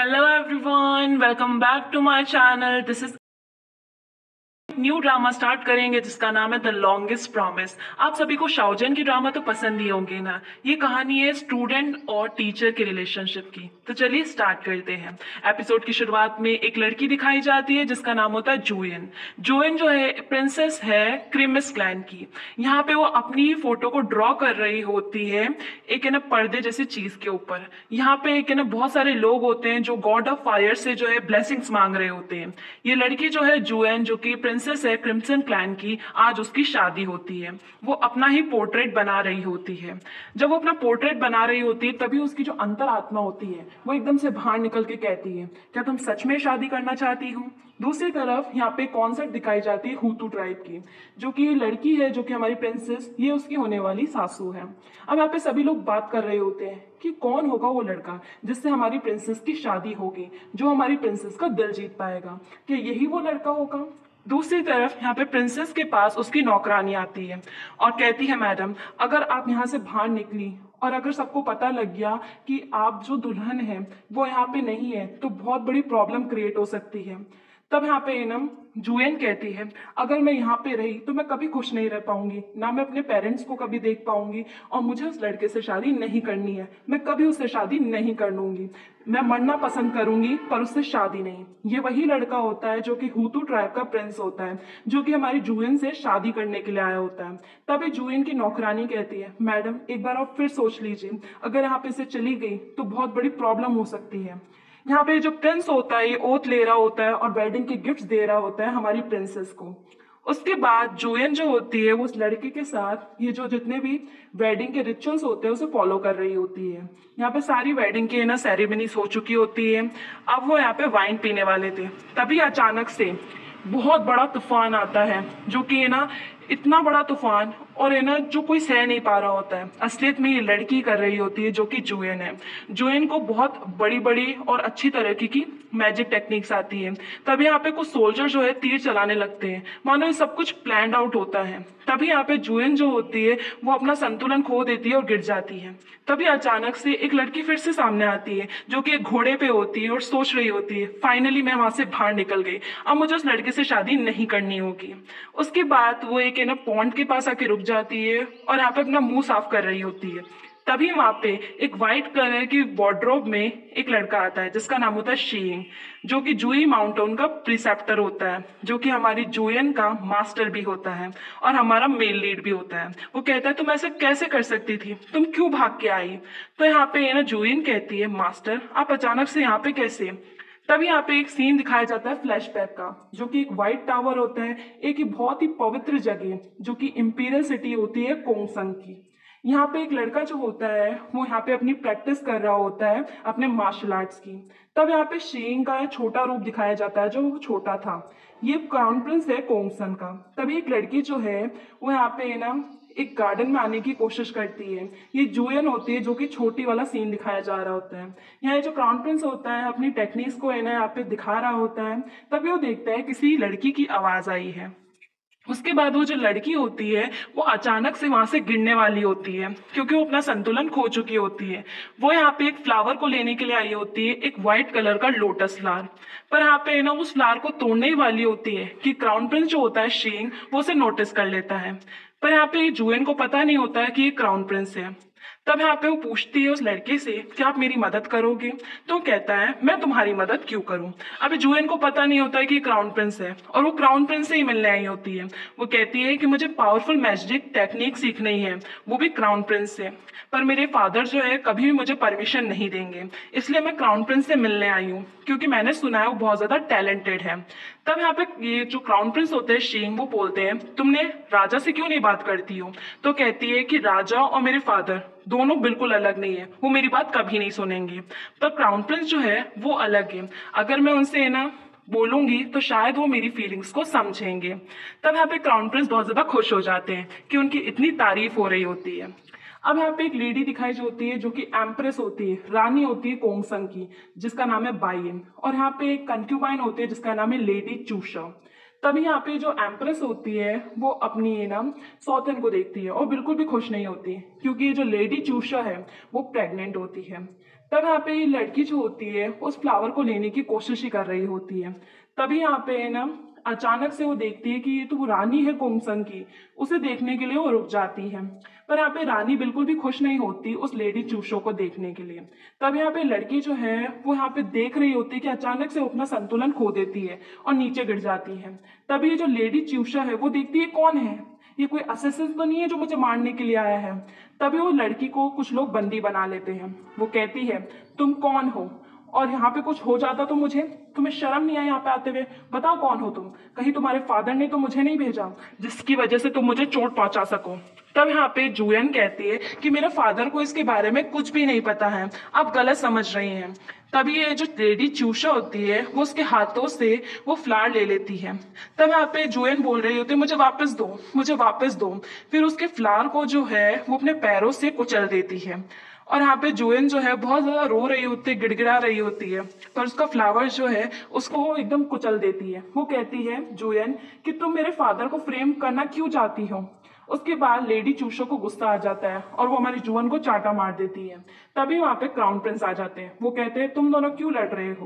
Hello everyone, welcome back to my channel. This is new drama start करेंगे जिसका नाम है द लॉन्गेस्ट प्रॉमिस। आप सभी को शाओजन की ड्रामा तो पसंद ही होंगे ना। ये कहानी है स्टूडेंट और टीचर के रिलेशनशिप की। तो चलिए स्टार्ट करते हैं। एपिसोड की शुरुआत में एक लड़की दिखाई जाती है जिसका नाम होता है जोयन। जोयन जो है प्रिंसेस है क्रिमिस क्लैन की। यहाँ पे वो अपनी फोटो को ड्रॉ कर रही होती है एक है ना पर्दे जैसी चीज के ऊपर। यहाँ पे एक है ना बहुत सारे लोग होते हैं जो गॉड ऑफ फायर से जो है ब्लेसिंग्स मांग रहे होते हैं। ये लड़की जो है जोयन जो कि प्रिंसेस है क्रिम्सन क्लैन की, आज उसकी शादी होती है। वो अपना ही पोर्ट्रेट बना रही होती है। जब वो अपना पोर्ट्रेट बना रही होती है तभी उसकी जो अंतरात्मा होती है वो एकदम से बाहर निकल के कहती है, क्या तुम सच में शादी करना चाहती हो। दूसरी तरफ यहाँ पे कॉन्सेप्ट दिखाई जाती है हुतू ट्राइब की, जो कि लड़की है जो कि हमारी प्रिंसेस, ये उसकी होने वाली सासू है। अब यहाँ पे सभी लोग बात कर रहे होते हैं कि कौन होगा वो लड़का जिससे हमारी प्रिंसेस की शादी होगी, जो हमारी प्रिंसेस का दिल जीत पाएगा। क्या यही वो लड़का होगा। दूसरी तरफ यहाँ पे प्रिंसेस के पास उसकी नौकरानी आती है और कहती है, मैडम अगर आप यहाँ से बाहर निकली और अगर सबको पता लग गया कि आप जो दुल्हन है वो यहाँ पे नहीं है तो बहुत बड़ी प्रॉब्लम क्रिएट हो सकती है। तब यहाँ पे इनम जुएन कहती है, अगर मैं यहाँ पे रही तो मैं कभी खुश नहीं रह पाऊंगी, ना मैं अपने पेरेंट्स को कभी देख पाऊंगी, और मुझे उस लड़के से शादी नहीं करनी है। मैं कभी उससे शादी नहीं कर लूंगी। मैं मरना पसंद करूंगी पर उससे शादी नहीं। ये वही लड़का होता है जो कि हुतू ट्राइब का प्रिंस होता है, जो कि हमारी जुएन से शादी करने के लिए आया होता है। तभी जुएन की नौकरानी कहती है, मैडम एक बार आप फिर सोच लीजिए, अगर यहाँ पे से चली गई तो बहुत बड़ी प्रॉब्लम हो सकती है। यहाँ पे जो प्रिंस होता है ये ओथ ले रहा होता है और वेडिंग के गिफ्ट्स दे रहा होता है हमारी प्रिंसेस को। उसके बाद जोयन जो होती है वो उस लड़के के साथ ये जो जितने भी वेडिंग के रिचुअल्स होते हैं उसे फॉलो कर रही होती है। यहाँ पे सारी वेडिंग की ना सेरेमनीज हो चुकी होती है। अब वो यहाँ पे वाइन पीने वाले थे, तभी अचानक से बहुत बड़ा तूफान आता है, जो कि है ना इतना बड़ा तूफान, और है ना जो कोई सह नहीं पा रहा होता है। असलियत में ये लड़की कर रही होती है जो कि जोयन है। जोयन को बहुत बड़ी बड़ी और अच्छी तरीके की मैजिक टेक्निक्स आती है। तभी यहाँ पे कुछ सोल्जर जो है तीर चलाने लगते हैं, मानो ये सब कुछ प्लान आउट होता है। तभी यहाँ पे जोयन जो होती है वो अपना संतुलन खो देती है और गिर जाती है। तभी अचानक से एक लड़की फिर से सामने आती है जो कि एक घोड़े पे होती है और सोच रही होती है, फाइनली मैं वहां से बाहर निकल गई, अब मुझे उस लड़के से शादी नहीं करनी होगी। उसके बाद वो एक है ना पॉन्ड के पास आके रुक जाती है और यहाँ पे अपना मुंह साफ कर रही होती है। तभी वहां पे एक व्हाइट कलर की वार्डरोब में एक लड़का आता है जिसका नाम होता है शीइंग, जो कि जूई माउंटेन का प्रिसेप्टर होता है, जो कि हमारी जोयन का मास्टर भी होता है और हमारा मेल लीड भी होता है। वो कहता है तुम ऐसे कैसे कर सकती थी, तुम क्यों भाग के आई। तो यहाँ पे ना जोयन कहती है, मास्टर आप अचानक से यहाँ पे कैसे। तभी यहाँ पे एक सीन दिखाया जाता है फ्लैशबैक का, जो कि एक व्हाइट टावर होता है, एक बहुत ही पवित्र जगह जो कि इंपीरियल सिटी होती है कोंगसंग की। यहाँ पे एक लड़का जो होता है वो यहाँ पे अपनी प्रैक्टिस कर रहा होता है अपने मार्शल आर्ट्स की। तब यहाँ पे शीइंग का छोटा रूप दिखाया जाता है, जो वो छोटा था। ये क्राउन प्रिंस है कोंगसन का। तभी एक लड़की जो है वो यहाँ पे ना एक गार्डन में आने की कोशिश करती है। ये जोयन होती है, जो कि छोटी वाला सीन दिखाया जा रहा होता है। यहाँ जो क्राउन प्रिंस होता है अपनी टेक्निक्स को है ना यहाँ पे दिखा रहा होता है। तभी वो देखता है किसी लड़की की आवाज आई है। उसके बाद वो जो लड़की होती है वो अचानक से वहां से गिरने वाली होती है, क्योंकि वो अपना संतुलन खो चुकी होती है। वो यहाँ पे एक फ्लावर को लेने के लिए आई होती है, एक व्हाइट कलर का लोटस फ्लावर। पर यहाँ पे ना उस फ्लावर को तोड़ने ही वाली होती है कि क्राउन प्रिंस जो होता है शीइंग वो उसे नोटिस कर लेता है। पर यहाँ पे जुएन को पता नहीं होता है कि ये क्राउन प्रिंस है। तब यहाँ पे वो पूछती है उस लड़के से कि आप मेरी मदद करोगे। तो कहता है मैं तुम्हारी मदद क्यों करूं। अभी जुएन को पता नहीं होता है कि क्राउन प्रिंस है और वो क्राउन प्रिंस से ही मिलने आई होती है। वो कहती है कि मुझे पावरफुल मैजिक टेक्निक सीखनी है, वो भी क्राउन प्रिंस से, पर मेरे फादर जो है कभी भी मुझे परमिशन नहीं देंगे, इसलिए मैं क्राउन प्रिंस से मिलने आई हूँ, क्योंकि मैंने सुना है वो बहुत ज्यादा टैलेंटेड है। तब यहाँ पे ये जो क्राउन प्रिंस होते हैं शीइंग, वो बोलते हैं तुमने राजा से क्यों नहीं बात करती हो। तो कहती है कि राजा और मेरे फादर दोनों बिल्कुल अलग नहीं है, वो मेरी बात कभी नहीं सुनेंगे। पर क्राउन प्रिंस जो है वो अलग है, अगर मैं उनसे ना बोलूंगी तो शायद वो मेरी फीलिंग्स को समझेंगे। तब यहाँ पे क्राउन प्रिंस बहुत ज्यादा खुश हो जाते हैं कि उनकी इतनी तारीफ हो रही होती है। अब यहाँ पे एक लेडी दिखाई होती है जो कि एम्प्रेस होती है, रानी होती है कोंगसंग की, जिसका नाम है बाइन। और यहाँ पे एक कंक्यूबाइन होती है जिसका नाम है लेडी चूशा। तभी यहाँ पे जो एम्प्रेस होती है वो अपनी ना सौतन को देखती है और बिल्कुल भी खुश नहीं होती, क्योंकि ये जो लेडी चूषा है वो प्रेग्नेंट होती है। तब यहाँ पे ये लड़की जो होती है उस फ्लावर को लेने की कोशिश ही कर रही होती है। तभी यहाँ पे ना अचानक से वो देखती है कि ये तो वो रानी है कुमसन की। उसे देखने के लिए वो रुक जाती है, पर यहाँ पे रानी बिल्कुल भी खुश नहीं होती उस लेडी चूषो को देखने के लिए। तब यहाँ पे लड़की जो है वो यहाँ पे देख रही होती है कि अचानक से वो अपना संतुलन खो देती है और नीचे गिर जाती है। तभी ये जो लेडी चूषा है वो देखती है कौन है, ये कोई असेसिन तो नहीं है जो मुझे मारने के लिए आया है। तभी वो लड़की को कुछ लोग बंदी बना लेते हैं। वो कहती है तुम कौन हो, और यहाँ पे कुछ हो जाता तो मुझे, तुम्हें शर्म नहीं आई यहाँ पे आते हुए? बताओ कौन हो तुम, कहीं तुम्हारे फादर ने तो मुझे नहीं भेजा जिसकी वजह से तुम मुझे चोट पहुंचा सको। तब यहाँ पे जुएन कहती है कि मेरे फादर को इसके बारे में कुछ भी नहीं पता है, आप गलत समझ रही हैं। तभी ये जो लेडी चूषा होती है वो उसके हाथों से वो फ्लावर ले लेती है। तब यहाँ पे जुएन बोल रही होती है मुझे वापस दो, मुझे वापस दो। फिर उसके फ्लावर को जो है वो अपने पैरों से कुचल देती है, और यहाँ पे जुएन जो है बहुत ज्यादा रो रही होती है, गिड़गिड़ा रही होती है, पर उसका फ्लावर जो है उसको वो एकदम कुचल देती है। वो कहती है जुएन कि तुम मेरे फादर को फ्रेम करना क्यों चाहती हो। उसके बाद लेडी चूषो को गुस्सा आ जाता है और वो हमारी जुएन को चाटा मार देती है। तभी वहां पे क्राउन प्रिंस आ जाते हैं। वो कहते हैं तुम दोनों क्यों लड़ रहे हो।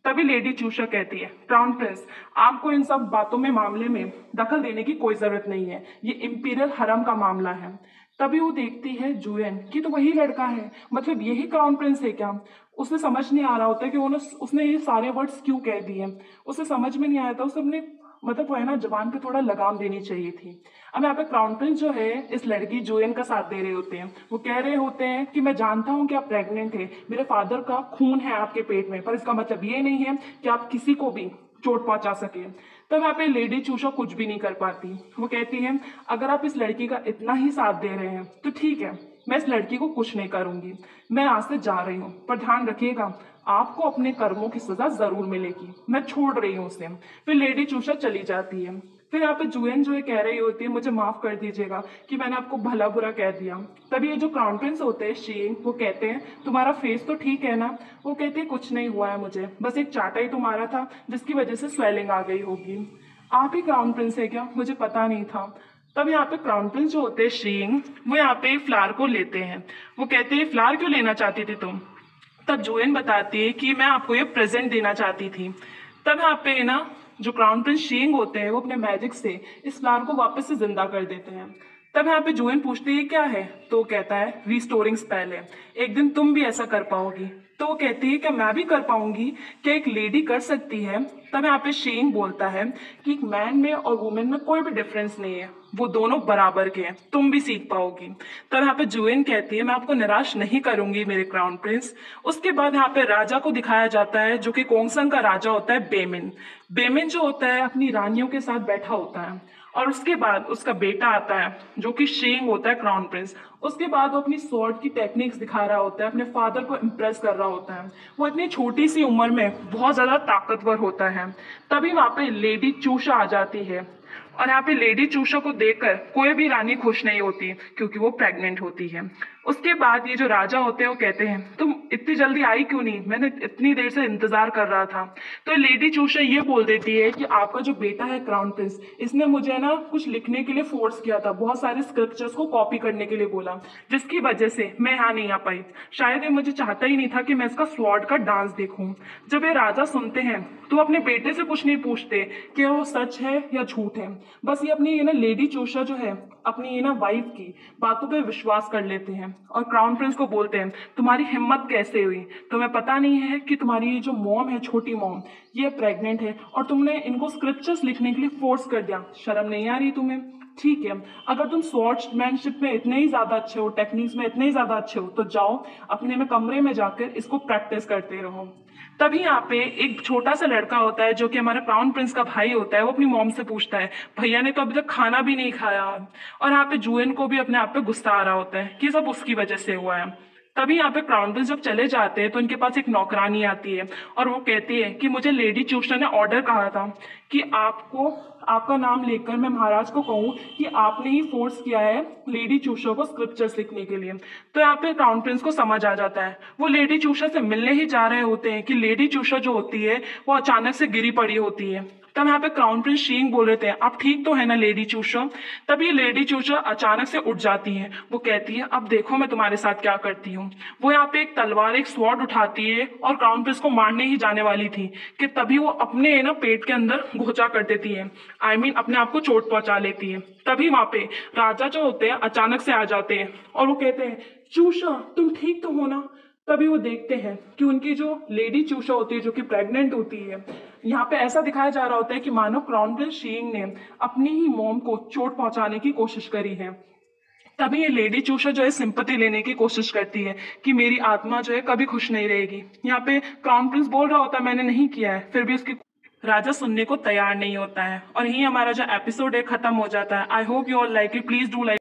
तभी लेडी चूषा कहती है क्राउन प्रिंस, आपको इन सब बातों में मामले में दखल देने की कोई जरूरत नहीं है, ये इंपीरियल हरम का मामला है। तभी वो देखती है जुएन कि तो वही लड़का है, मतलब यही क्राउन प्रिंस है क्या। उसे समझ नहीं आ रहा होता कि उसने ये सारे वर्ड्स क्यों कह दिए। उसे समझ में नहीं आया था, उसे अपने मतलब वो है ना जबान पे थोड़ा लगाम देनी चाहिए थी। अब यहाँ पे क्राउन प्रिंस जो है इस लड़की जुएन का साथ दे रहे होते हैं। वो कह रहे होते हैं कि मैं जानता हूँ कि आप प्रेग्नेंट है, मेरे फादर का खून है आपके पेट में, पर इसका मतलब ये नहीं है कि आप किसी को भी चोट पहुंचा सके। तब यहाँ पे लेडी चूषा कुछ भी नहीं कर पाती। वो कहती है अगर आप इस लड़की का इतना ही साथ दे रहे हैं तो ठीक है, मैं इस लड़की को कुछ नहीं करूंगी, मैं आज से जा रही हूँ, पर ध्यान रखिएगा आपको अपने कर्मों की सजा जरूर मिलेगी, मैं छोड़ रही हूँ उसे। फिर लेडी चूषा चली जाती है। फिर यहाँ पे जुएन जो है कह रही होती है मुझे माफ कर दीजिएगा कि मैंने आपको भला बुरा कह दिया। तभी ये जो क्राउन प्रिंस होते हैं शीइंग, वो कहते हैं तुम्हारा फेस तो ठीक है ना। वो कहती है कुछ नहीं हुआ है मुझे, बस एक चाटा ही तो मारा था जिसकी वजह से स्वेलिंग आ गई होगी। आप ही क्राउन प्रिंस है क्या, मुझे पता नहीं था। तब यहाँ पे क्राउन प्रिंस जो होते हैं शीइंग, वो यहाँ पे फ्लावर को लेते हैं। वो कहते हैं फ्लावर क्यों लेना चाहती थी तुम। तब जुएन बताती है कि मैं आपको ये प्रेजेंट देना चाहती थी। तब यहाँ पे ना जो क्राउन प्रिंस शीइंग होते हैं वो अपने मैजिक से इस फ्लावर को वापस से जिंदा कर देते हैं। तब यहाँ पे जुएन पूछती है क्या है, तो कहता है रिस्टोरिंग स्पेल है, एक दिन तुम भी ऐसा कर पाओगी। तो वो कहती है क्या मैं भी कर पाऊंगी, क्या एक लेडी कर सकती है। तब यहाँ पे शीइंग बोलता है कि एक मैन में और वुमेन में कोई भी डिफरेंस नहीं है, वो दोनों बराबर के हैं, तुम भी सीख पाओगी। तब यहाँ पे जुएन कहती है मैं आपको निराश नहीं करूंगी मेरे क्राउन प्रिंस। उसके बाद यहाँ पे राजा को दिखाया जाता है जो कि कोंगसन का राजा होता है बेमिन। बेमिन जो होता है अपनी रानियों के साथ बैठा होता है, और उसके बाद उसका बेटा आता है जो कि शीइंग होता है क्राउन प्रिंस। उसके बाद वो अपनी स्वॉर्ड की टेक्निक्स दिखा रहा होता है, अपने फादर को इम्प्रेस कर रहा होता है। वो इतनी छोटी सी उम्र में बहुत ज्यादा ताकतवर होता है। तभी वहां पे लेडी चूषा आ जाती है, और यहाँ पे लेडी चूषा को देखकर कोई भी रानी खुश नहीं होती क्योंकि वो प्रेग्नेंट होती है। उसके बाद ये जो राजा होते हैं वो कहते हैं तुम इतनी जल्दी आई क्यों नहीं, मैंने इतनी देर से इंतजार कर रहा था। तो लेडी चूषा ये बोल देती है कि आपका जो बेटा है क्राउन प्रिंस, इसने मुझे ना कुछ लिखने के लिए फोर्स किया था, बहुत सारे स्क्रिप्चर्स को कॉपी करने के लिए बोला, जिसकी वजह से मैं यहाँ नहीं आ पाई। शायद ये मुझे चाहता ही नहीं था कि मैं इसका स्वॉर्ड का डांस देखूं। जब ये राजा सुनते हैं तो अपने बेटे से कुछ नहीं पूछते कि वो सच है या झूठ है, बस ये अपनी लेडी चूषा जो है अपनी वाइफ की बातों पे विश्वास कर लेते हैं, और क्राउन प्रिंस को बोलते हैं तुम्हारी हिम्मत कैसे हुई, तुम्हें पता नहीं है कि तुम्हारी ये जो मॉम है, छोटी मॉम, ये प्रेग्नेंट है और तुमने इनको स्क्रिप्चर्स लिखने के लिए फोर्स कर दिया, शर्म नहीं आ रही तुम्हें। ठीक है, अगर तुम स्वॉर्ड्समैनशिप में इतने ही ज्यादा अच्छे हो, टेक्निक्स में इतने ही ज्यादा अच्छे हो, तो जाओ अपने में कमरे में जाकर इसको प्रैक्टिस करते रहो। तभी यहाँ पे एक छोटा सा लड़का होता है जो कि हमारा क्राउन प्रिंस का भाई होता है। वो अपनी मॉम से पूछता है भैया ने तो अभी तक खाना भी नहीं खाया, और यहाँ पे जुएन को भी अपने आप पे गुस्सा आ रहा होता है कि सब उसकी वजह से हुआ है। तभी यहाँ पे क्राउन प्रिंस जब चले जाते हैं तो इनके पास एक नौकरानी आती है और वो कहती है कि मुझे लेडी चूषा ने ऑर्डर कहा था कि आपको आपका नाम लेकर मैं महाराज को कहूँ कि आपने ही फोर्स किया है लेडी चूशा को स्क्रिप्चर्स लिखने के लिए। तो यहाँ पे क्राउन प्रिंस को समझ आ जाता है। वो लेडी चूशा से मिलने ही जा रहे होते हैं कि लेडी चूशा जो होती है वो अचानक से गिरी पड़ी होती है। तब यहाँ पे क्राउन प्रिंस शींग बोल रहे थे, आप ठीक तो है ना लेडी चूशा। तभी लेडी चूशा अचानक से उठ जाती है। वो कहती है, अब देखो मैं तुम्हारे साथ क्या करती हूँ। वो यहाँ पे एक तलवार, एक स्वॉर्ड उठाती है और क्राउन प्रिंस को मारने ही जाने वाली थी कि तभी वो अपने ना पेट के अंदर घोचा कर देती है। अपने आप को चोट पहुंचा लेती है। तभी वहां पे राजा जो होते हैं अचानक से आ जाते हैं और वो कहते हैं, चूशा तुम ठीक तो हो ना। तभी वो देखते हैं कि उनकी जो लेडी चूशा होती है जो कि प्रेग्नेंट होती है। यहाँ पे ऐसा दिखाया जा रहा होता है कि मानो क्राउन प्रिंस शीइंग ने अपनी ही मॉम को चोट पहुंचाने की कोशिश करी है। तभी ये लेडी चूशा जो है सिंपैथी लेने की कोशिश करती है कि मेरी आत्मा जो है कभी खुश नहीं रहेगी। यहाँ पे क्राउन प्रिंस बोल रहा होता है मैंने नहीं किया है, फिर भी उसकी राजा सुनने को तैयार नहीं होता है। और यही हमारा जो एपिसोड है खत्म हो जाता है। I hope you all like it, please do like.